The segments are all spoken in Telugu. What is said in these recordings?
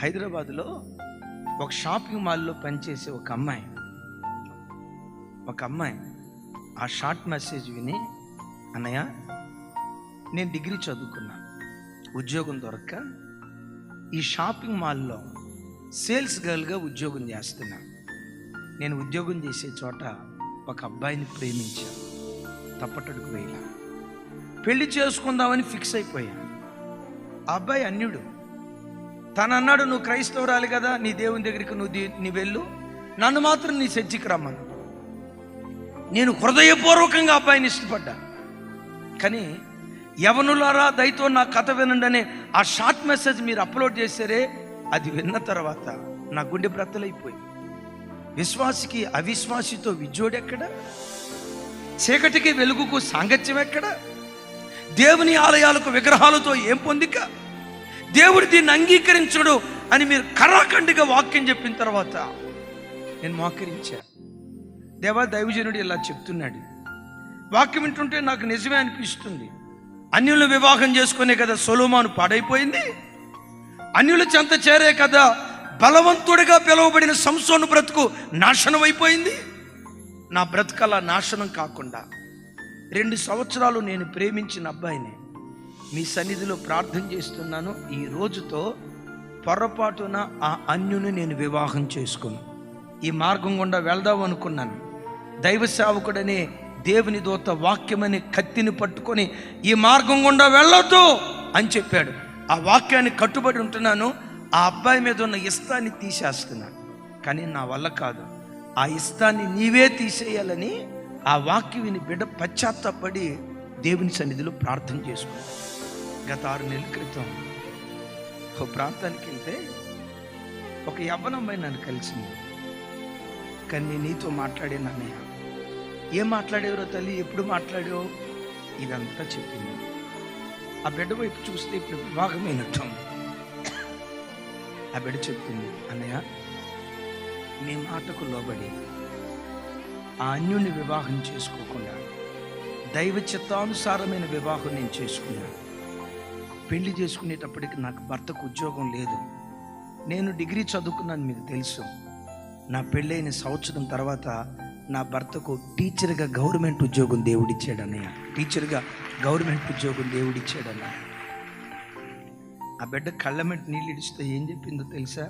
హైదరాబాద్లో ఒక షాపింగ్ మాల్లో పనిచేసే ఒక అమ్మాయి ఆ షార్ట్ మెసేజ్ విని, అన్నయ్య నేను డిగ్రీ చదువుకున్నా, ఉద్యోగం దొరక్క ఈ షాపింగ్ మాల్లో సేల్స్ గర్ల్గా ఉద్యోగం చేస్తున్నా. నేను ఉద్యోగం చేసే చోట ఒక అబ్బాయిని ప్రేమించాను, తప్పటడుగు వేయలా, పెళ్లి చేసుకుందామని ఫిక్స్ అయిపోయా. ఆ అబ్బాయి అన్యుడు. తను అన్నాడు, నువ్వు క్రైస్తవురాలి కదా, నీ దేవుని దగ్గరికి నువ్వు వెళ్ళు, నన్ను మాత్రం నీ చర్చికి రమ్మను. నేను హృదయపూర్వకంగా అబ్బాయిని ఇష్టపడ్డా. కానీ యవనులారా దయతో నా కథ వినండి అనే ఆ షార్ట్ మెసేజ్ మీరు అప్లోడ్ చేశారే, అది విన్న తర్వాత నా గుండె బ్రద్దలైపోయింది. విశ్వాసికి అవిశ్వాసితో విజోడెక్కడ? చీకటికి వెలుగుకు సాంగత్యం ఎక్కడ? దేవుని ఆలయాలకు విగ్రహాలతో ఏం పొందిక? దేవుడు దీన్ని అంగీకరించడు అని మీరు కరాఖండిగా వాక్యం చెప్పిన తర్వాత నేను మోకరించా. దేవా, దైవజనుడు ఇలా చెప్తున్నాడు, వాక్యం వింటుంటే నాకు నిజమే అనిపిస్తుంది. అన్యులను వివాహం చేసుకునే కదా సొలొమోను పాడైపోయింది, అన్యుల చెంత చేరే కదా బలవంతుడిగా పిలువబడిన సంసోను బ్రతుకు నాశనం అయిపోయింది. నా బ్రతుకలా నాశనం కాకుండా 2 సంవత్సరాలు నేను ప్రేమించిన అబ్బాయిని మీ సన్నిధిలో ప్రార్థన చేస్తున్నాను. ఈ రోజుతో పొరపాటున ఆ అన్యుని నేను వివాహం చేసుకుని ఈ మార్గం గుండా వెళ్దాం అనుకున్నాను. దైవ సేవకుడనే దేవుని దూత వాక్యమనే కత్తిని పట్టుకొని ఈ మార్గం గుండా వెళ్ళొద్దు అని చెప్పాడు. ఆ వాక్యాన్ని కట్టుబడి ఉంటున్నాను. ఆ అబ్బాయి మీద ఉన్న ఇష్టాన్ని తీసేస్తున్నాను. కానీ నా వల్ల కాదు, ఆ ఇష్టాన్ని నీవే తీసేయాలని ఆ వాక్యం విని బిడ్డ పశ్చాత్తాపడి దేవుని సన్నిధిలో ప్రార్థన చేసుకున్నాను. గత 6 నెలల క్రితం ఒక ప్రాంతానికి వెళ్తే ఒక యవ్వనమ్మాయి నన్ను కలిసింది. కానీ నేను నీతో మాట్లాడాను అన్నయ్య. ఏం మాట్లాడేవరో తల్లి, ఎప్పుడు మాట్లాడావు, ఇదంతా చెప్పింది. ఆ బిడ్డ వైపు చూస్తే ఇప్పుడు వివాహమైనట్టు. ఆ బిడ్డ చెప్పింది, అన్నయ్య మీ మాటకు లోబడి ఆ అన్యుని వివాహం చేసుకోకుండా దైవ చిత్తానుసారమైన వివాహం నేను చేసుకున్నాను. పెళ్లి చేసుకునేటప్పటికి నాకు భర్తకు ఉద్యోగం లేదు. నేను డిగ్రీ చదువుకున్నాను, మీకు తెలుసు. నా పెళ్ళైన సంవత్సరం తర్వాత నా భర్తకు టీచర్గా గవర్నమెంట్ ఉద్యోగం దేవుడిచ్చాడు అన్నయ్య. టీచర్గా గవర్నమెంట్ ఉద్యోగం దేవుడిచ్చాడన్న. ఆ బిడ్డ కళ్ళమెంట్ నీళ్ళు ఇడిస్తే ఏం చెప్పిందో తెలుసా?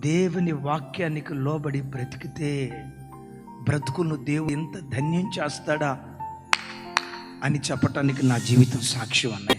దేవుని వాక్యానికి లోబడి బ్రతికితే బ్రతుకును దేవుడు ఎంత ధన్యం చేస్తాడా అని చెప్పటానికి నా జీవితం సాక్ష్యం అన్నయ్య.